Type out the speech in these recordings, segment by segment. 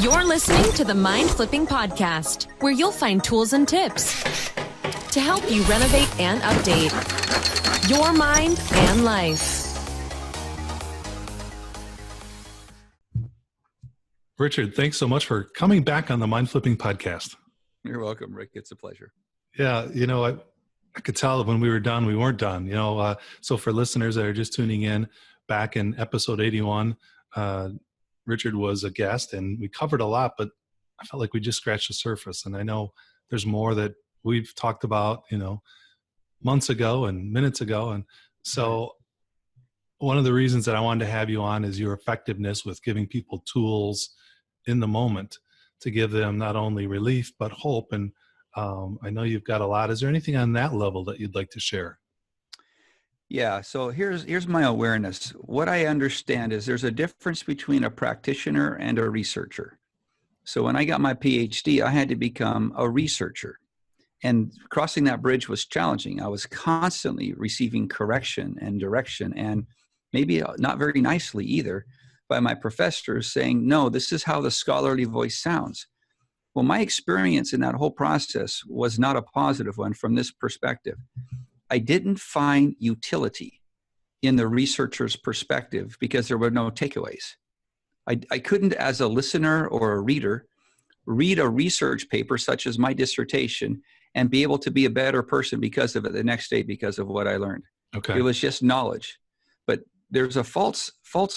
You're listening to the Mind Flipping Podcast, where you'll find tools and tips to help you renovate and update your mind and life. Richard, thanks so much for coming back on the Mind Flipping Podcast. You're welcome, Rick. It's a pleasure. Yeah, I could tell when we were done, we weren't done. So for listeners that are just tuning in, back in episode 81, Richard was a guest and we covered a lot, but I felt like we just scratched the surface. And I know there's more that we've talked about, months ago and minutes ago. And so one of the reasons that I wanted to have you on is your effectiveness with giving people tools in the moment to give them not only relief, but hope. And I know you've got a lot. Is there anything on that level that you'd like to share? Yeah, so here's my awareness. What I understand is there's a difference between a practitioner and a researcher. So when I got my PhD, I had to become a researcher. And crossing that bridge was challenging. I was constantly receiving correction and direction, and maybe not very nicely either, by my professors saying, no, this is how the scholarly voice sounds. Well, my experience in that whole process was not a positive one from this perspective. I didn't find utility in the researcher's perspective because there were no takeaways. I couldn't, as a listener or a reader, read a research paper such as my dissertation and be able to be a better person because of it the next day because of what I learned. Okay. It was just knowledge. But there's a false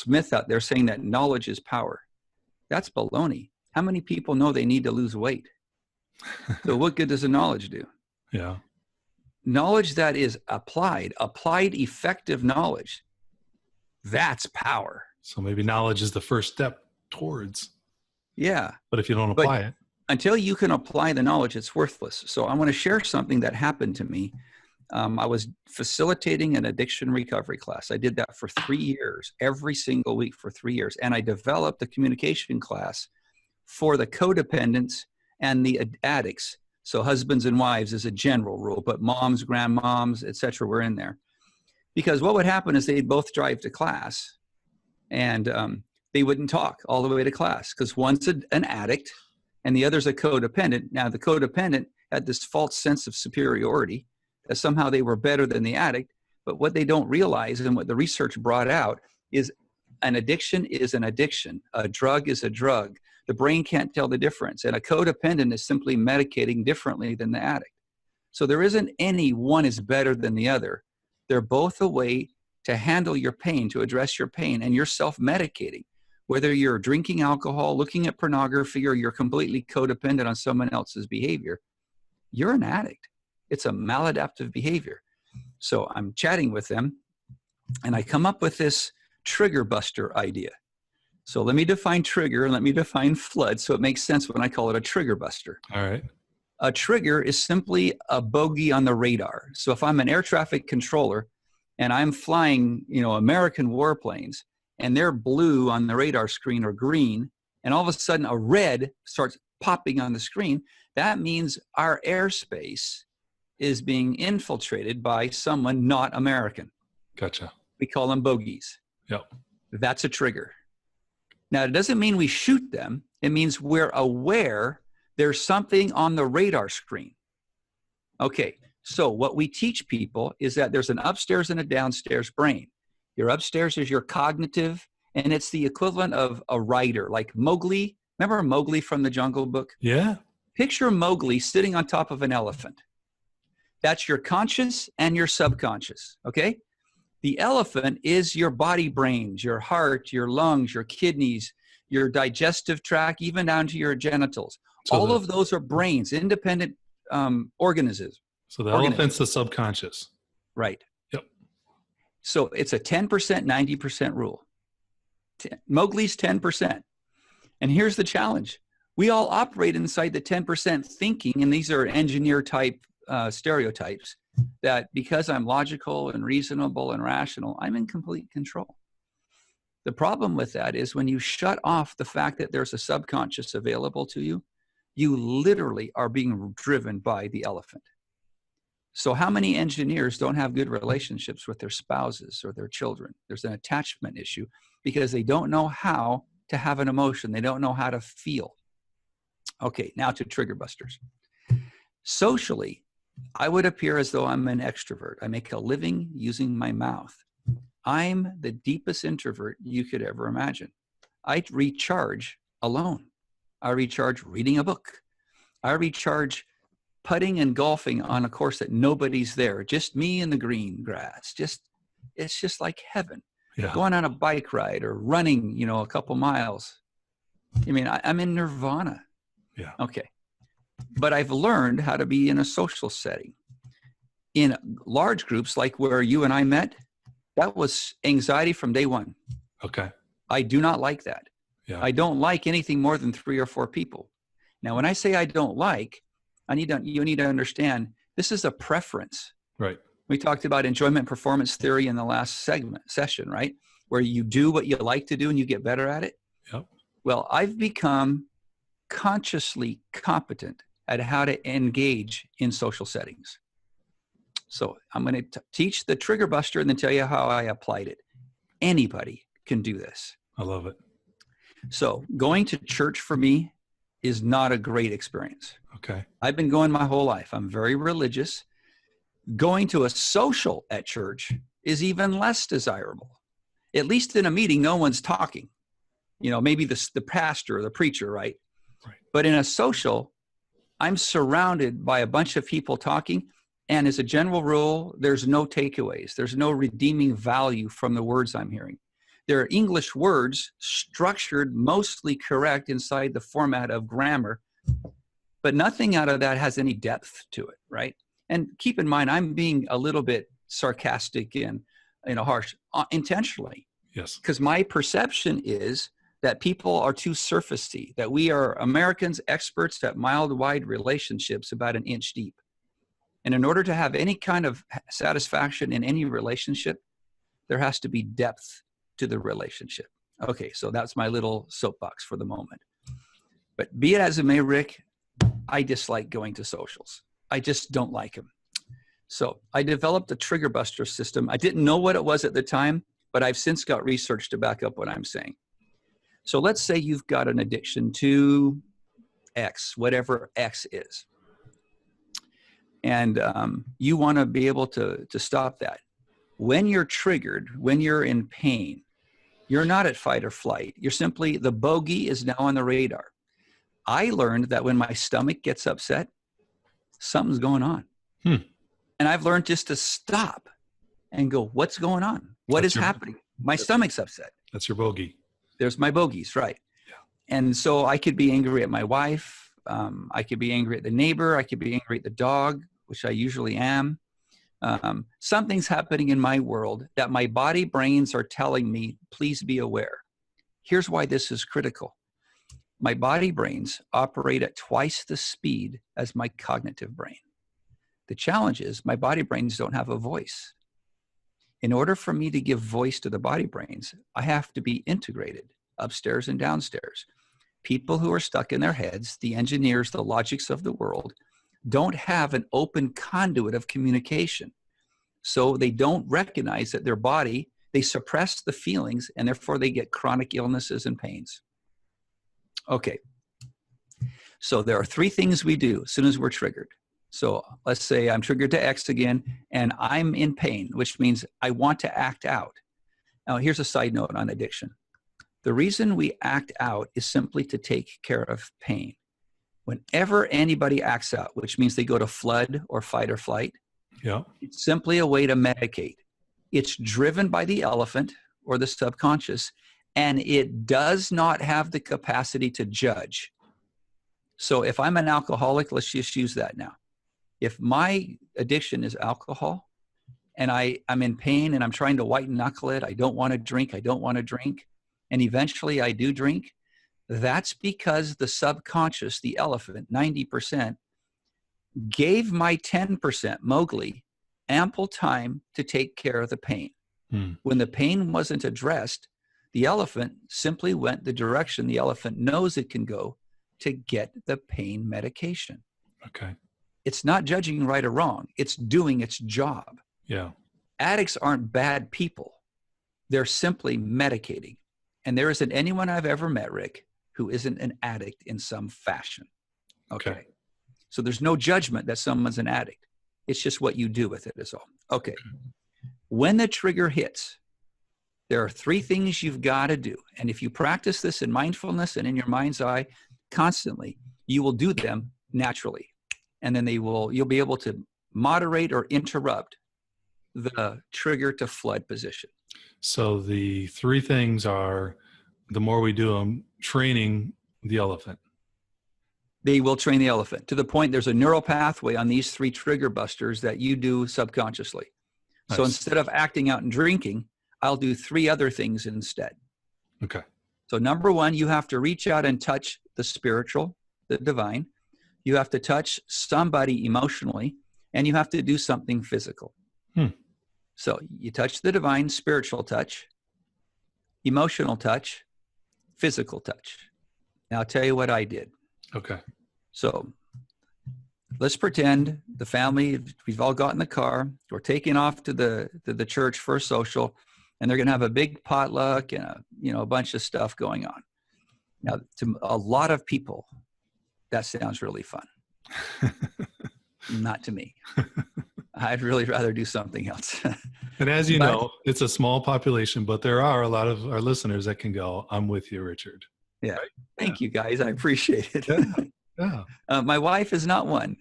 myth out there saying that knowledge is power. That's baloney. How many people know they need to lose weight? So what good does the knowledge do? Yeah. Knowledge that is applied effective knowledge, that's power. So maybe knowledge is the first step towards. Yeah. But if you don't apply it. Until you can apply the knowledge, it's worthless. So I want to share something that happened to me. I was facilitating an addiction recovery class. I did that for 3 years, every single week for 3 years. And I developed a communication class for the codependents and the addicts. So husbands and wives is a general rule, but moms, grandmoms, et cetera, were in there. Because what would happen is they'd both drive to class and they wouldn't talk all the way to class because one's an addict and the other's a codependent. Now, the codependent had this false sense of superiority that somehow they were better than the addict. But what they don't realize and what the research brought out is an addiction is an addiction. A drug is a drug. The brain can't tell the difference. And a codependent is simply medicating differently than the addict. So there isn't any one is better than the other. They're both a way to handle your pain, to address your pain, and you're self-medicating. Whether you're drinking alcohol, looking at pornography, or you're completely codependent on someone else's behavior, you're an addict. It's a maladaptive behavior. So I'm chatting with them, and I come up with this trigger buster idea. So let me define trigger and let me define flood so it makes sense when I call it a trigger buster. All right. A trigger is simply a bogey on the radar. So if I'm an air traffic controller and I'm flying, American warplanes and they're blue on the radar screen or green, and all of a sudden a red starts popping on the screen, that means our airspace is being infiltrated by someone not American. Gotcha. We call them bogeys. Yep. That's a trigger. Now, it doesn't mean we shoot them. It means we're aware there's something on the radar screen. Okay, so what we teach people is that there's an upstairs and a downstairs brain. Your upstairs is your cognitive, and it's the equivalent of a rider, like Mowgli. Remember Mowgli from the Jungle Book? Yeah. Picture Mowgli sitting on top of an elephant. That's your conscious and your subconscious, okay? The elephant is your body brains, your heart, your lungs, your kidneys, your digestive tract, even down to your genitals. So all of those are brains, independent organisms. So the elephant's the subconscious. Right. Yep. So it's a 10%, 90% rule. Mowgli's 10%. And here's the challenge. We all operate inside the 10% thinking, and these are engineer type stereotypes, that because I'm logical and reasonable and rational, I'm in complete control. The problem with that is when you shut off the fact that there's a subconscious available to you, you literally are being driven by the elephant. So how many engineers don't have good relationships with their spouses or their children? There's an attachment issue because they don't know how to have an emotion. They don't know how to feel. Okay, now to trigger busters. Socially, I would appear as though I'm an extrovert. I make a living using my mouth. I'm the deepest introvert you could ever imagine. I recharge alone. I recharge reading a book. I recharge putting and golfing on a course that nobody's there, just me and the green grass. It's just like heaven. Yeah. Going on a bike ride or running, a couple miles. I mean, I'm in nirvana. Yeah. Okay. But I've learned how to be in a social setting. In large groups like where you and I met, that was anxiety from day one. Okay. I do not like that. Yeah. I don't like anything more than 3 or 4 people. Now, when I say I don't like, you need to understand this is a preference. Right. We talked about enjoyment performance theory in the last session, right? Where you do what you like to do and you get better at it. Yep. Well, I've become consciously competent at how to engage in social settings. So I'm going to teach the trigger buster and then tell you how I applied it. Anybody can do this. I love it. So going to church for me is not a great experience. Okay. I've been going my whole life. I'm very religious. Going to a social at church is even less desirable. At least in a meeting, no one's talking. Maybe the pastor or the preacher, right? Right. But in a social, I'm surrounded by a bunch of people talking. And as a general rule, there's no takeaways. There's no redeeming value from the words I'm hearing. There are English words structured mostly correct inside the format of grammar, but nothing out of that has any depth to it, right? And keep in mind, I'm being a little bit sarcastic and harsh intentionally. Yes. Because my perception is that people are too surfacey, that we are Americans experts at mile-wide relationships about an inch deep. And in order to have any kind of satisfaction in any relationship, there has to be depth to the relationship. Okay, so that's my little soapbox for the moment. But be it as it may, Rick, I dislike going to socials. I just don't like them. So I developed a trigger buster system. I didn't know what it was at the time, but I've since got research to back up what I'm saying. So let's say you've got an addiction to X, whatever X is. And you want to be able to stop that. When you're triggered, when you're in pain, you're not at fight or flight. You're simply, the bogey is now on the radar. I learned that when my stomach gets upset, something's going on. And I've learned just to stop and go, what's going on? What is happening? My stomach's upset. That's your bogey. There's my bogeys, right? Yeah. And so I could be angry at my wife. I could be angry at the neighbor. I could be angry at the dog, which I usually am. Something's happening in my world that my body brains are telling me, please be aware. Here's why this is critical. My body brains operate at twice the speed as my cognitive brain. The challenge is my body brains don't have a voice. In order for me to give voice to the body brains, I have to be integrated upstairs and downstairs. People who are stuck in their heads, the engineers, the logics of the world, don't have an open conduit of communication. So they don't recognize that their body, they suppress the feelings, and therefore they get chronic illnesses and pains. Okay. So there are 3 things we do as soon as we're triggered. So let's say I'm triggered to X again, and I'm in pain, which means I want to act out. Now, here's a side note on addiction. The reason we act out is simply to take care of pain. Whenever anybody acts out, which means they go to flood or fight or flight, it's simply a way to medicate. It's driven by the elephant or the subconscious, and it does not have the capacity to judge. So if I'm an alcoholic, let's just use that now. If my addiction is alcohol and I'm in pain and I'm trying to white knuckle it, I don't want to drink, and eventually I do drink, that's because the subconscious, the elephant, 90%, gave my 10%, Mowgli, ample time to take care of the pain. When the pain wasn't addressed, the elephant simply went the direction the elephant knows it can go to get the pain medication. Okay. It's not judging right or wrong. It's doing its job. Yeah. Addicts aren't bad people. They're simply medicating. And there isn't anyone I've ever met, Rick, who isn't an addict in some fashion. Okay. So there's no judgment that someone's an addict. It's just what you do with it is all. Okay. When the trigger hits, there are 3 things you've got to do. And if you practice this in mindfulness and in your mind's eye constantly, you will do them naturally. And then you'll be able to moderate or interrupt the trigger to flood position. So the 3 things are, the more we do them, training the elephant. They will train the elephant to the point there's a neural pathway on these 3 trigger busters that you do subconsciously. Nice. So instead of acting out and drinking, I'll do 3 other things instead. Okay. So number 1, you have to reach out and touch the spiritual, the divine. You have to touch somebody emotionally, and you have to do something physical. So you touch the divine, spiritual touch, emotional touch, physical touch. Now I'll tell you what I did. Okay. So let's pretend the family, we've all got in the car, we're taking off to the church for a social, and they're going to have a big potluck and a bunch of stuff going on. Now, to a lot of people, that sounds really fun. Not to me. I'd really rather do something else. And as you know, it's a small population, but there are a lot of our listeners that can go, I'm with you, Richard. Yeah. Right? Thank you, guys. I appreciate it. Yeah. My wife is not one.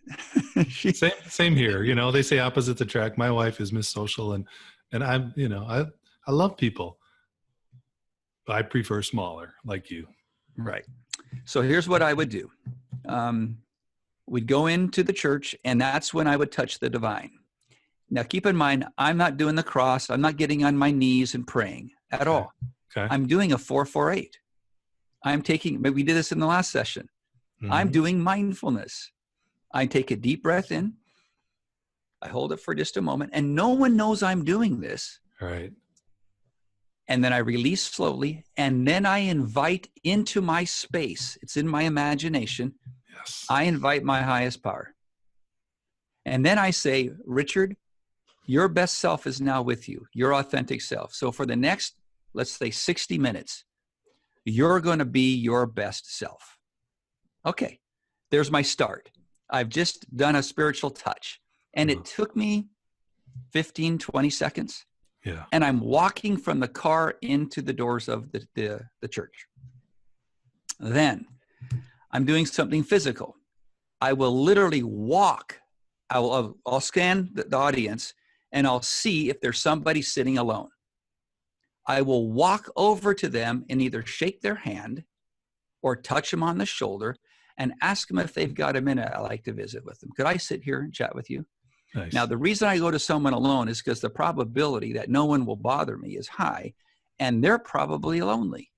Same here. You know, they say opposites attract. My wife is Miss Social, and I'm, I love people, but I prefer smaller, like you. Right. So here's what I would do. We'd go into the church, and that's when I would touch the divine. Now, keep in mind, I'm not doing the cross. I'm not getting on my knees and praying at all. Okay. I'm doing a 4-4-8. But we did this in the last session. Mm-hmm. I'm doing mindfulness. I take a deep breath in. I hold it for just a moment, and no one knows I'm doing this. Right. And then I release slowly, and then I invite into my space. It's in my imagination. Yes. I invite my highest power. And then I say, Richard, your best self is now with you, your authentic self. So for the next, let's say 60 minutes, you're going to be your best self. Okay, there's my start. I've just done a spiritual touch, and it took me 15, 20 seconds. Yeah. And I'm walking from the car into the doors of the church. Then I'm doing something physical. I will literally walk. I'll scan the audience, and I'll see if there's somebody sitting alone. I will walk over to them and either shake their hand or touch them on the shoulder and ask them if they've got a minute. I like to visit with them. Could I sit here and chat with you? Nice. Now, the reason I go to someone alone is because the probability that no one will bother me is high, and they're probably lonely.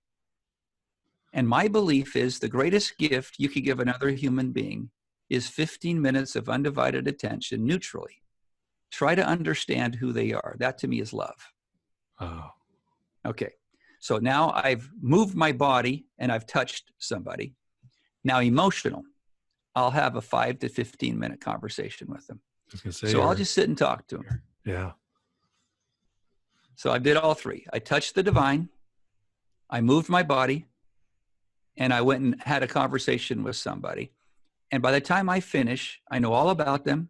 And my belief is the greatest gift you could give another human being is 15 minutes of undivided attention neutrally. Try to understand who they are. That to me is love. Oh. Okay. So now I've moved my body and I've touched somebody. Now emotional. I'll have a 5 to 15 minute conversation with them. I'll just sit and talk to them. Yeah. So I did all 3. I touched the divine. I moved my body. And I went and had a conversation with somebody. And by the time I finish, I know all about them.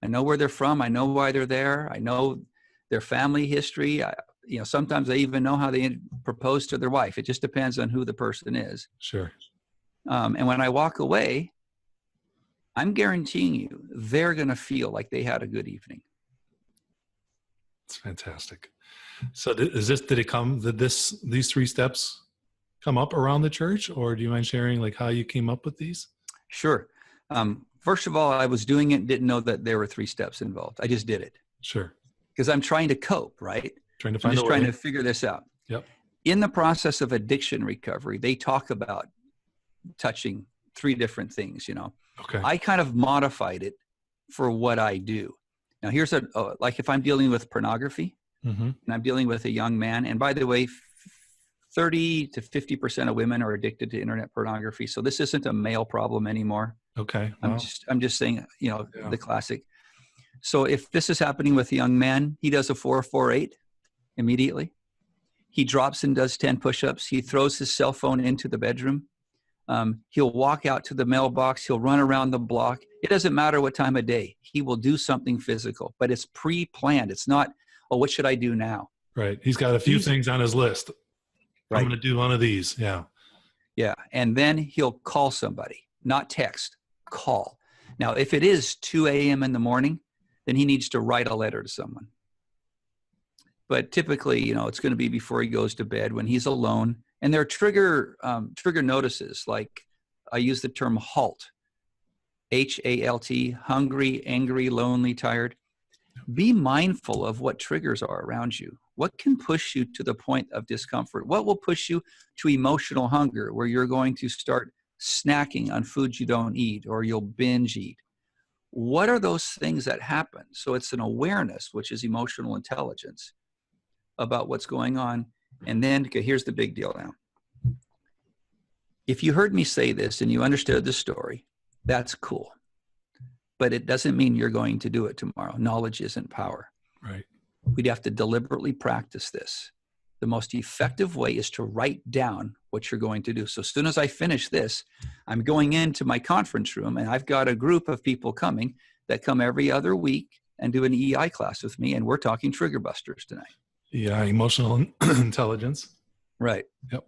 I know where they're from. I know why they're there. I know their family history. Sometimes I even know how they proposed to their wife. It just depends on who the person is. Sure. And when I walk away, I'm guaranteeing you they're going to feel like they had a good evening. It's fantastic. So did these 3 steps come up around the church, or do you mind sharing like how you came up with these? Sure. First of all, I was doing it, didn't know that there were 3 steps involved. I just did it. Sure. Because I'm trying to cope, right? Trying to find I'm just trying to figure this out. Yep. In the process of addiction recovery, they talk about touching 3 different things, Okay. I kind of modified it for what I do. Now here's like if I'm dealing with pornography and I'm dealing with a young man, and by the way, 30 to 50% of women are addicted to internet pornography. So this isn't a male problem anymore. Okay. Wow. I'm just saying, the classic. So if this is happening with a young man, he does a 4-4-8 immediately. He drops and does 10 push-ups. He throws his cell phone into the bedroom. He'll walk out to the mailbox. He'll run around the block. It doesn't matter what time of day. He will do something physical, but it's pre-planned. It's not, oh, what should I do now? Right. He's got a few things on his list. Right. I'm going to do one of these. Yeah. Yeah. And then he'll call somebody, not text, call. Now, if it is 2 a.m. in the morning, then he needs to write a letter to someone. But typically, you know, it's going to be before he goes to bed when he's alone. And there are trigger notices, like I use the term HALT, H-A-L-T, hungry, angry, lonely, tired. Be mindful of what triggers are around you. What can push you to the point of discomfort? What will push you to emotional hunger, where you're going to start snacking on foods you don't eat, or you'll binge eat? What are those things that happen? So it's an awareness, which is emotional intelligence, about what's going on. And then, okay, here's the big deal now. If you heard me say this and you understood the story, that's cool. But it doesn't mean you're going to do it tomorrow. Knowledge isn't power. Right. We'd have to deliberately practice this. The most effective way is to write down what you're going to do. So as soon as I finish this, I'm going into my conference room, and I've got a group of people coming that come every other week and do an EI class with me, and we're talking trigger busters tonight. Yeah, emotional intelligence. Right. Yep.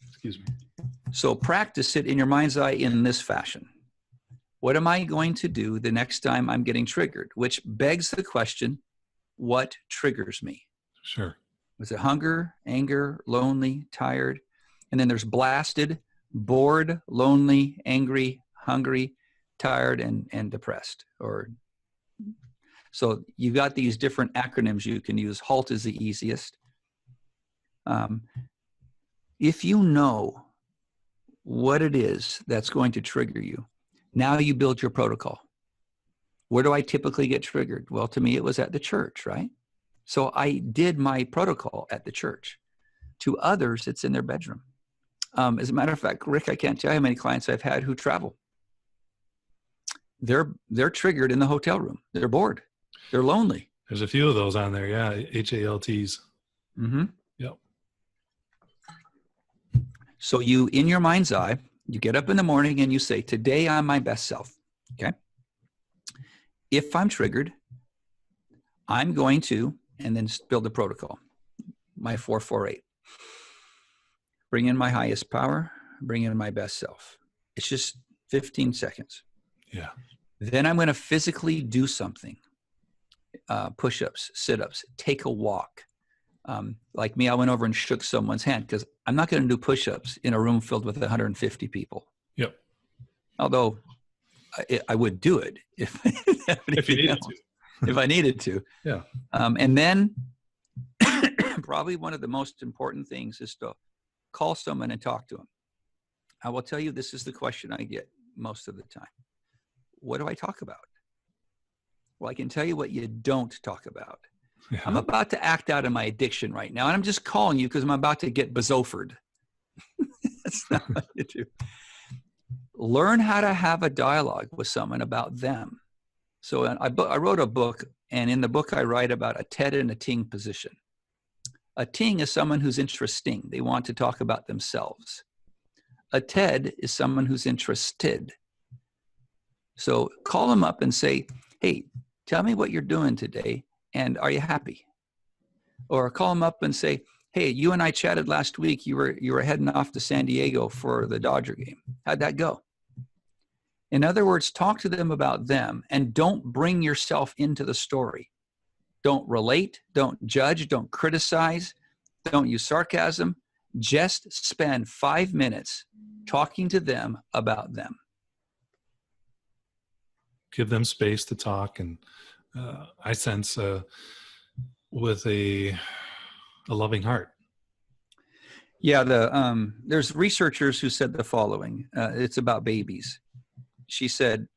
Excuse me. So practice it in your mind's eye in this fashion. What am I going to do the next time I'm getting triggered? Which begs the question, what triggers me? Sure. Is it hunger, anger, lonely, tired? And then there's blasted, bored, lonely, angry, hungry, tired, and depressed. So you've got these different acronyms you can use. HALT is the easiest. If you know what it is that's going to trigger you, now you build your protocol. Where do I typically get triggered? Well, to me, it was at the church, right? So I did my protocol at the church. To others, it's in their bedroom. As a matter of fact, Rick, I can't tell you how many clients I've had who travel. They're triggered in the hotel room. They're bored. They're lonely. There's a few of those on there. Yeah. HALTs. Mm-hmm. Yep. So you, in your mind's eye, you get up in the morning and you say, today I'm my best self. Okay. If I'm triggered, I'm going to, and then build a protocol. My 448. Bring in my highest power, bring in my best self. It's just 15 seconds. Yeah. Then I'm going to physically do something. Push-ups, sit-ups, take a walk. Like me, I went over and shook someone's hand because I'm not going to do push-ups in a room filled with 150 people. Yep. Although I would do it if you needed to. If I needed to. Yeah. And then probably one of the most important things is to call someone and talk to them. I will tell you, this is the question I get most of the time. What do I talk about? Well, I can tell you what you don't talk about. Yeah. I'm about to act out of my addiction right now, and I'm just calling you because I'm about to get bazoffered. That's not what you do. Learn how to have a dialogue with someone about them. So I wrote a book, and in the book I write about a TED and a ting position. A ting is someone who's interesting. They want to talk about themselves. A TED is someone who's interested. So call them up and say, hey, tell me what you're doing today, and are you happy? Or call them up and say, hey, you and I chatted last week. You were heading off to San Diego for the Dodger game. How'd that go? In other words, talk to them about them, and don't bring yourself into the story. Don't relate, don't judge, don't criticize, don't use sarcasm. Just spend 5 minutes talking to them about them. Give them space to talk, and I sense with a loving heart. Yeah, there's researchers who said the following. It's about babies. She said,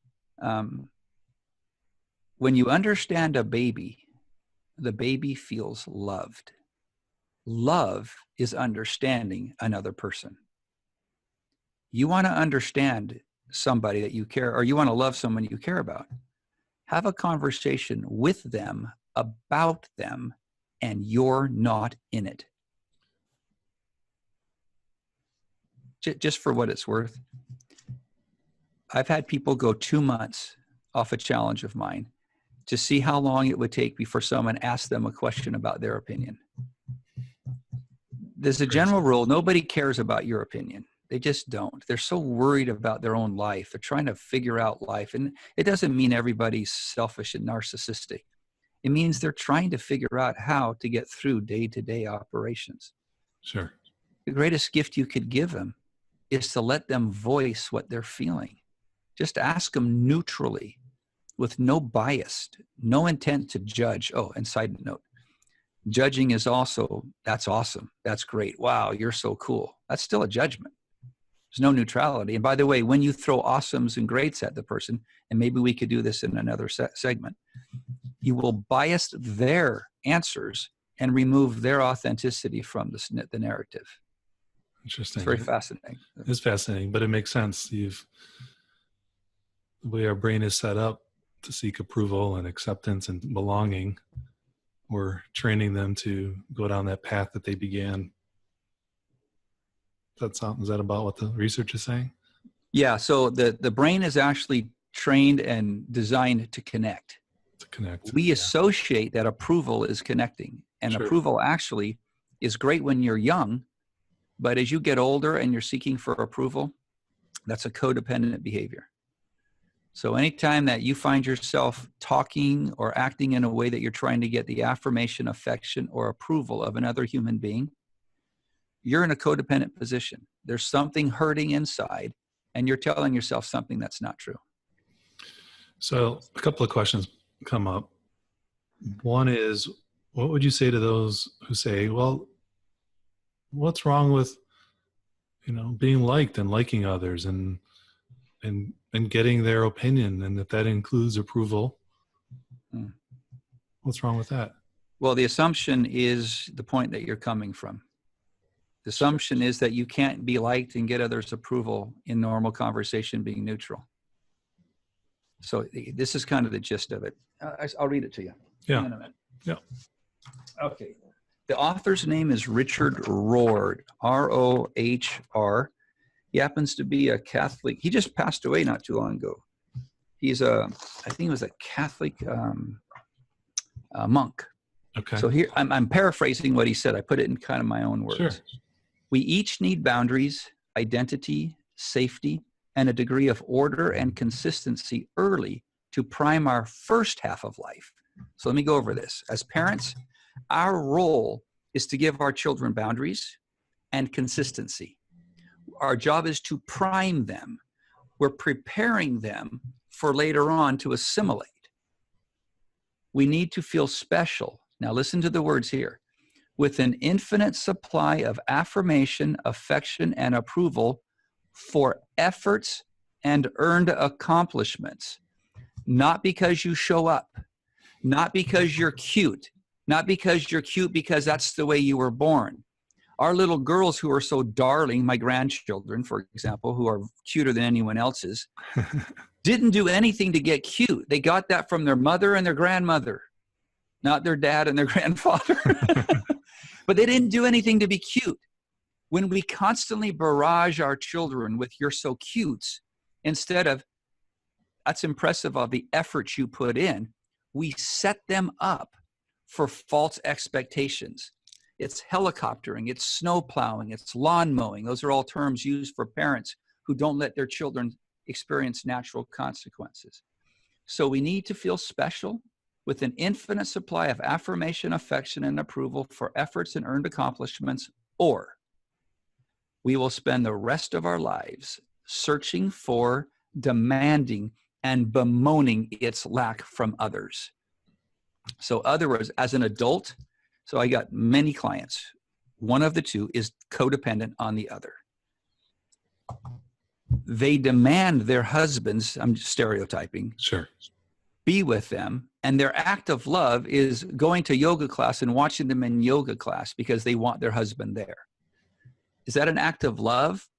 when you understand a baby, the baby feels loved. Love is understanding another person. You want to understand somebody that you care, or you want to love someone you care about. Have a conversation with them about them, and you're not in it. just for what it's worth, I've had people go 2 months off a challenge of mine to see how long it would take before someone asked them a question about their opinion. There's a general rule. Nobody cares about your opinion. They just don't. They're so worried about their own life. They're trying to figure out life. And it doesn't mean everybody's selfish and narcissistic. It means they're trying to figure out how to get through day-to-day operations. Sure. The greatest gift you could give them is to let them voice what they're feeling. Just ask them neutrally, with no bias, no intent to judge. Oh, and side note, judging is also, that's awesome. That's great. Wow, you're so cool. That's still a judgment. There's no neutrality. And by the way, when you throw awesomes and greats at the person, and maybe we could do this in another segment, you will bias their answers and remove their authenticity from the narrative. Interesting. It's very fascinating. It's fascinating, but it makes sense. The way our brain is set up to seek approval and acceptance and belonging, we're training them to go down that path that they began. Is that about what the research is saying? Yeah. So the brain is actually trained and designed to connect. To connect. We associate that approval is connecting, and Sure. approval actually is great when you're young, but as you get older and you're seeking for approval, that's a codependent behavior. So anytime that you find yourself talking or acting in a way that you're trying to get the affirmation, affection, or approval of another human being, you're in a codependent position. There's something hurting inside, and you're telling yourself something that's not true. So a couple of questions come up. One is, what would you say to those who say, well, what's wrong with, being liked and liking others and getting their opinion, and that includes approval? What's wrong with that? Well, the assumption is the point that you're coming from. The assumption is that you can't be liked and get others' approval in normal conversation being neutral. So this is kind of the gist of it. I'll read it to you. Yeah. In a minute. Yeah. Okay. The author's name is Richard Rohr, R-O-H-R. He happens to be a Catholic. He just passed away not too long ago. He's I think he was a Catholic monk. Okay. So here, I'm paraphrasing what he said. I put it in kind of my own words. Sure. We each need boundaries, identity, safety, and a degree of order and consistency early to prime our first half of life. So let me go over this. As parents, our role is to give our children boundaries and consistency. Our job is to prime them. We're preparing them for later on to assimilate. We need to feel special. Now listen to the words here. With an infinite supply of affirmation, affection, and approval for efforts and earned accomplishments. Not because you show up, not because you're cute, not because you're cute because that's the way you were born. Our little girls who are so darling, my grandchildren, for example, who are cuter than anyone else's, didn't do anything to get cute. They got that from their mother and their grandmother, not their dad and their grandfather. But they didn't do anything to be cute. When we constantly barrage our children with "you're so cute," instead of "that's impressive of the effort you put in," we set them up for false expectations. It's helicoptering, it's snow plowing, it's lawn mowing. Those are all terms used for parents who don't let their children experience natural consequences. So we need to feel special with an infinite supply of affirmation, affection, and approval for efforts and earned accomplishments, or we will spend the rest of our lives searching for, demanding, and bemoaning its lack from others. So other words, as an adult, so I got many clients. One of the two is codependent on the other. They demand their husbands, I'm stereotyping, Sure. be with them, and their act of love is going to yoga class and watching them in yoga class because they want their husband there. Is that an act of love?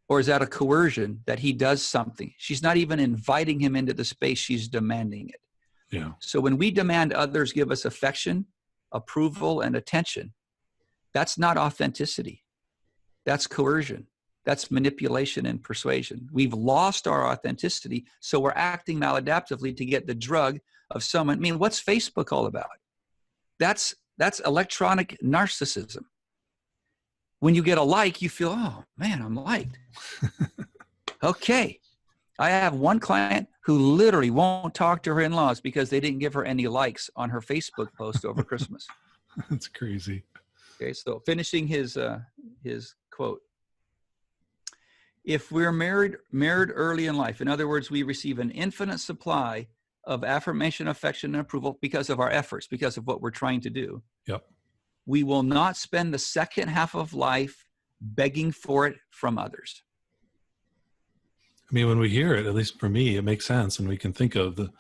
Or is that a coercion that he does something? She's not even inviting him into the space, she's demanding it. Yeah. So when we demand others give us affection, approval, and attention, that's not authenticity. That's coercion. That's manipulation and persuasion. We've lost our authenticity, so we're acting maladaptively to get the drug of someone. I mean, what's Facebook all about? That's electronic narcissism. When you get a like, you feel, oh man, I'm liked. Okay. I have one client who literally won't talk to her in-laws because they didn't give her any likes on her Facebook post over Christmas. That's crazy. Okay, so finishing his quote. If we're married early in life, in other words, we receive an infinite supply of affirmation, affection, and approval because of our efforts, because of what we're trying to do. Yep. We will not spend the second half of life begging for it from others. I mean, when we hear it, at least for me, it makes sense, and we can think of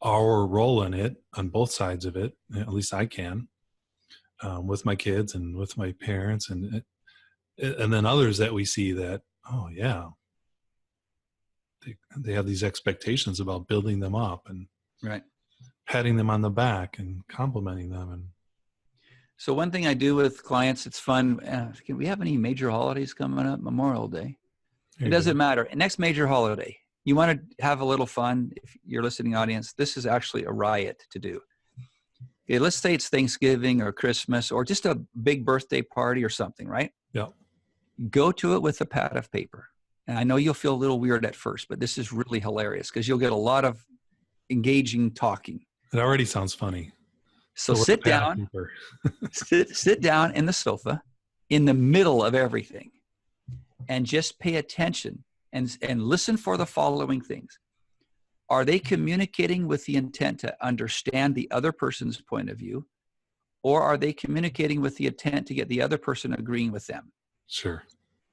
our role in it on both sides of it. At least I can, with my kids and with my parents, and then others that we see that, oh yeah, they have these expectations about building them up and right, patting them on the back and complimenting them. And so one thing I do with clients, it's fun. Can we have any major holidays coming up? Memorial Day. It doesn't matter. Next major holiday, you want to have a little fun. If you're listening audience, this is actually a riot to do. Okay, let's say it's Thanksgiving or Christmas or just a big birthday party or something, right? Yeah. Go to it with a pad of paper. And I know you'll feel a little weird at first, but this is really hilarious because you'll get a lot of engaging talking. It already sounds funny. So sit down, sit down in the sofa in the middle of everything. And just pay attention and listen for the following things. Are they communicating with the intent to understand the other person's point of view? Or are they communicating with the intent to get the other person agreeing with them? Sure.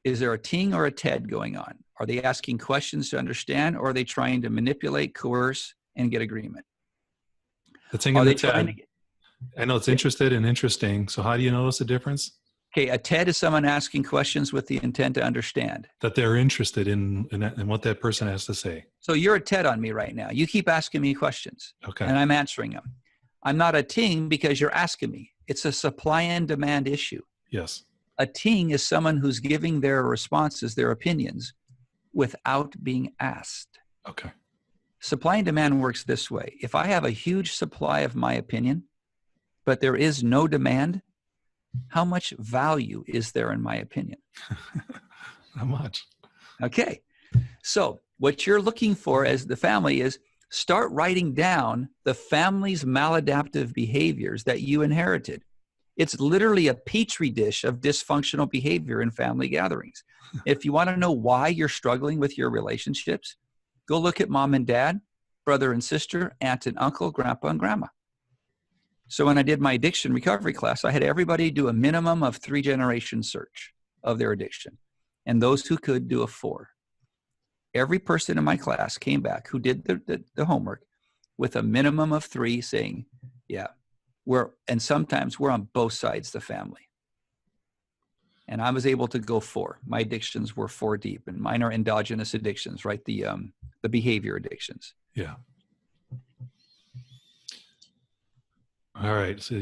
Is there a ting or a ted going on? Are they asking questions to understand, or are they trying to manipulate, coerce, and get agreement? The ting and the ted. I know it's interested and interesting. So how do you notice the difference? Okay, a TED is someone asking questions with the intent to understand. That they're interested in what that person has to say. So you're a TED on me right now. You keep asking me questions. Okay. And I'm answering them. I'm not a ting because you're asking me. It's a supply and demand issue. Yes. A ting is someone who's giving their responses, their opinions, without being asked. Okay. Supply and demand works this way. If I have a huge supply of my opinion, but there is no demand, how much value is there in my opinion? Not much. Okay. So what you're looking for as the family is start writing down the family's maladaptive behaviors that you inherited. It's literally a petri dish of dysfunctional behavior in family gatherings. If you want to know why you're struggling with your relationships, go look at mom and dad, brother and sister, aunt and uncle, grandpa and grandma. So when I did my addiction recovery class, I had everybody do a minimum of 3-generation search of their addiction. And those who could do a 4. Every person in my class came back who did the homework with a minimum of 3 saying, yeah, and sometimes we're on both sides of the family. And I was able to go 4. My addictions were 4 deep, and mine are endogenous addictions, right? The behavior addictions. Yeah. All right. So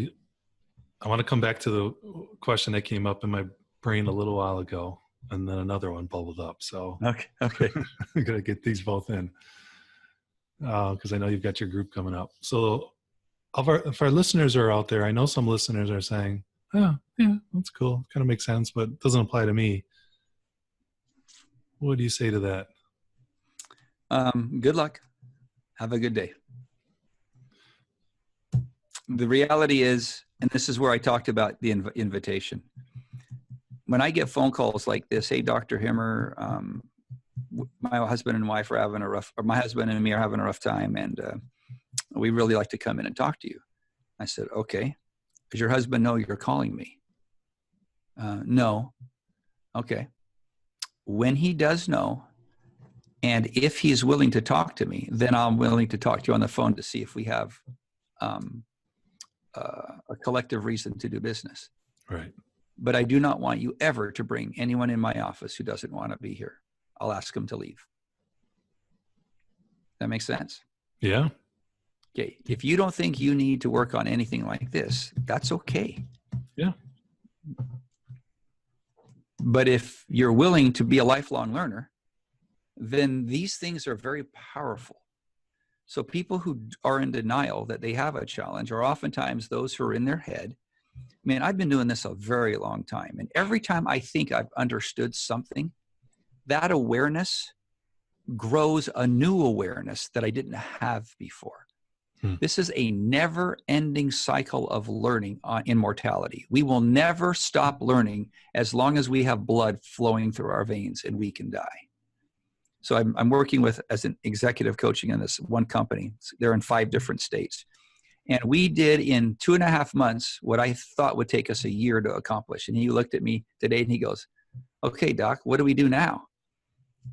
I want to come back to the question that came up in my brain a little while ago, and then another one bubbled up. So Okay. I'm going to get these both in because I know you've got your group coming up. So if our listeners are out there, I know some listeners are saying, oh, yeah, that's cool. Kind of makes sense, but it doesn't apply to me. What do you say to that? Good luck. Have a good day. The reality is, and this is where I talked about the invitation. When I get phone calls like this, hey, Dr. Himmer, my husband and wife are having my husband and me are having a rough time, and we really like to come in and talk to you. I said, okay. Does your husband know you're calling me? No. Okay. When he does know, and if he's willing to talk to me, then I'm willing to talk to you on the phone to see if we have a collective reason to do business. Right. But I do not want you ever to bring anyone in my office who doesn't want to be here. I'll ask them to leave. That makes sense? Yeah. Okay. If you don't think you need to work on anything like this, that's okay. Yeah. But if you're willing to be a lifelong learner, then these things are very powerful. So people who are in denial that they have a challenge are oftentimes those who are in their head. Man, I've been doing this a very long time. And every time I think I've understood something, that awareness grows a new awareness that I didn't have before. This is a never-ending cycle of learning in mortality. We will never stop learning as long as we have blood flowing through our veins and we can die. So I'm working with, as an executive coaching in this one company. They're in 5 different states. And we did in 2.5 months what I thought would take us a year to accomplish. And he looked at me today and he goes, "Okay, Doc, what do we do now?"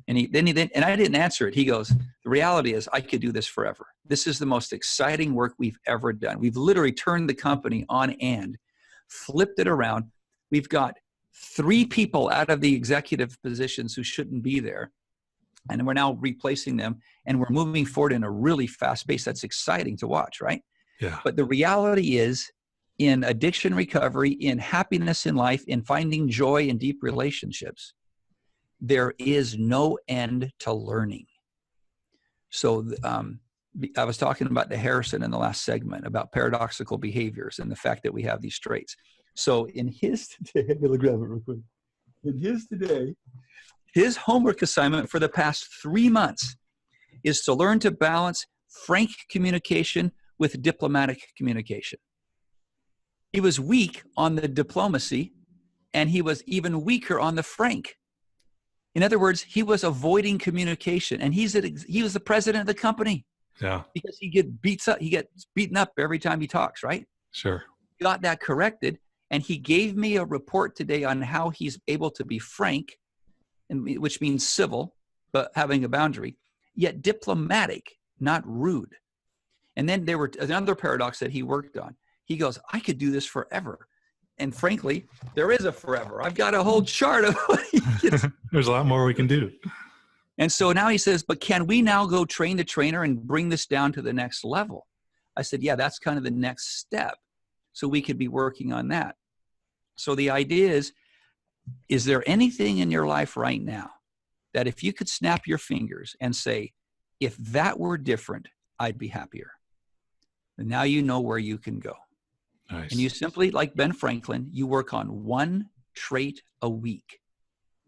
And and I didn't answer it. He goes, "The reality is I could do this forever. This is the most exciting work we've ever done. We've literally turned the company on end, flipped it around. We've got 3 people out of the executive positions who shouldn't be there. And we're now replacing them. And we're moving forward in a really fast pace. That's exciting to watch, right?" Yeah. But the reality is, in addiction recovery, in happiness in life, in finding joy in deep relationships, there is no end to learning. So I was talking about the Harrison in the last segment about paradoxical behaviors and the fact that we have these traits. So in his today, I'm going to grab it real quick. In his today, his homework assignment for the past 3 months is to learn to balance frank communication with diplomatic communication. He was weak on the diplomacy, and he was even weaker on the frank. In other words, he was avoiding communication, and he was the president of the company. Yeah. Because he gets beaten up every time he talks, right? Sure. He got that corrected, and he gave me a report today on how he's able to be frank, which means civil, but having a boundary, yet diplomatic, not rude. And then there were another paradox that he worked on. He goes, "I could do this forever." And frankly, there is a forever. I've got a whole chart of what he gets. There's a lot more we can do. And so now he says, "But can we now go train the trainer and bring this down to the next level?" I said, "Yeah, that's kind of the next step. So we could be working on that." So the idea is there anything in your life right now that if you could snap your fingers and say, "If that were different, I'd be happier"? And now you know where you can go. Nice. And you simply, like Ben Franklin, you work on 1 trait a week.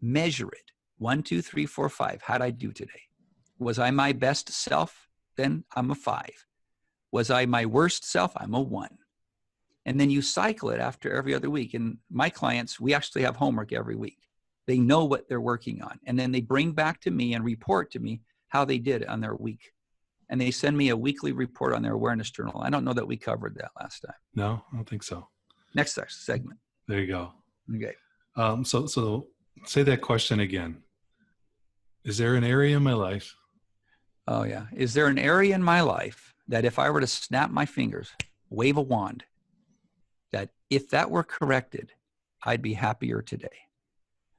Measure it. 1, 2, 3, 4, 5. How'd I do today? Was I my best self? Then I'm a 5. Was I my worst self? I'm a 1. And then you cycle it after every other week. And my clients, we actually have homework every week. They know what they're working on. And then they bring back to me and report to me how they did on their week. And they send me a weekly report on their awareness journal. I don't know that we covered that last time. No, I don't think so. Next segment. There you go. Okay. So say that question again. Is there an area in my life? Oh, yeah. Is there an area in my life that if I were to snap my fingers, wave a wand, that if that were corrected, I'd be happier today?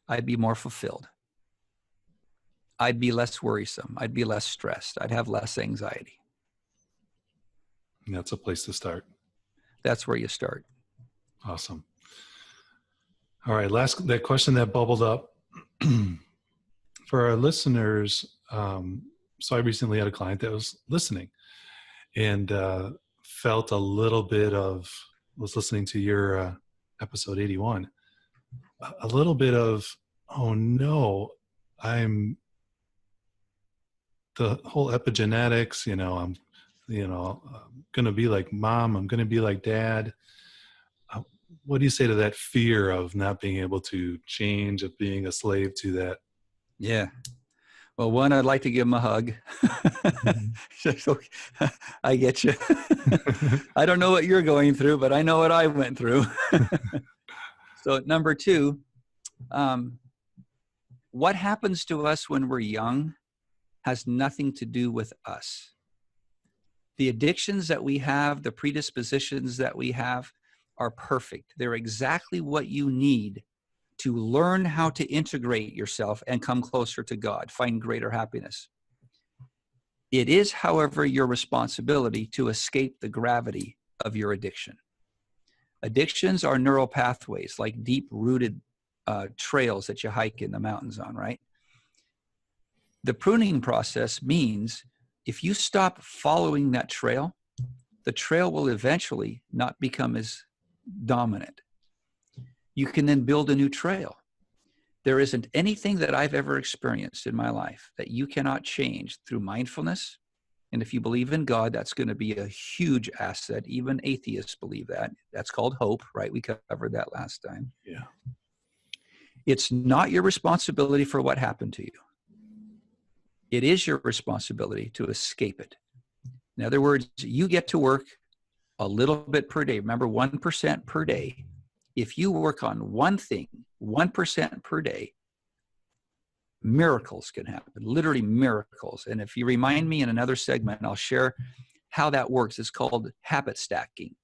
I'd be more fulfilled. I'd be less worrisome. I'd be less stressed. I'd have less anxiety. And that's a place to start. That's where you start. Awesome. All right. That question that bubbled up for our listeners. So I recently had a client that was listening and felt a little bit was listening to your episode 81, a little bit of, oh no, I'm the whole epigenetics, I'm going to be like mom. I'm going to be like dad. What do you say to that fear of not being able to change, of being a slave to that? Yeah. Well, one, I'd like to give him a hug. I get you. I don't know what you're going through, but I know what I went through. So number 2, what happens to us when we're young has nothing to do with us. The addictions that we have, the predispositions that we have are perfect. They're exactly what you need to learn how to integrate yourself and come closer to God, find greater happiness. It is, however, your responsibility to escape the gravity of your addiction. Addictions are neural pathways, like deep-rooted trails that you hike in the mountains on, right? The pruning process means if you stop following that trail, the trail will eventually not become as dominant. You can then build a new trail. There isn't anything that I've ever experienced in my life that you cannot change through mindfulness. And if you believe in God, that's going to be a huge asset. Even atheists believe that. That's called hope, right? We covered that last time. Yeah. It's not your responsibility for what happened to you. It is your responsibility to escape it. In other words, you get to work a little bit per day. Remember, 1% per day. If you work on one thing, 1% per day, miracles can happen, literally miracles. And if you remind me in another segment, I'll share how that works. It's called habit stacking.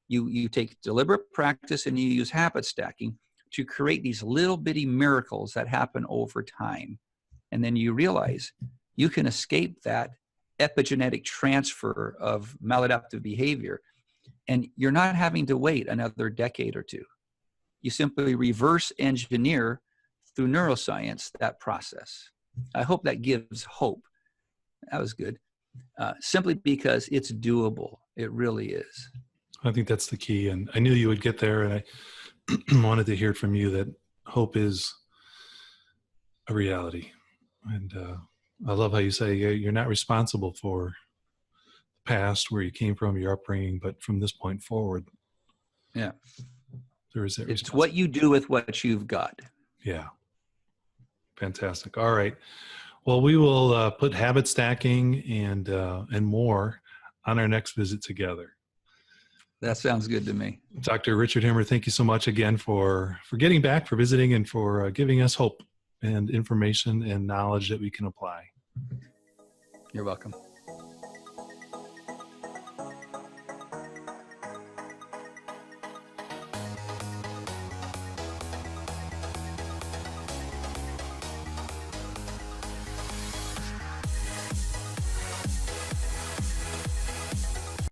You take deliberate practice and you use habit stacking to create these little bitty miracles that happen over time. And then you realize you can escape that epigenetic transfer of maladaptive behavior, and you're not having to wait another decade or two. You simply reverse engineer through neuroscience that process. I hope that gives hope. That was good. Simply because it's doable. It really is. I think that's the key. And I knew you would get there. And I wanted to hear from you that hope is a reality. And I love how you say you're not responsible for the past, where you came from, your upbringing, but from this point forward. Yeah. There is that. It's what you do with what you've got. Yeah. Fantastic. All right. Well, we will put habit stacking and more on our next visit together. That sounds good to me. Dr. Richard Himmer, thank you so much again for getting back, for visiting, and for giving us hope and information and knowledge that we can apply. You're welcome.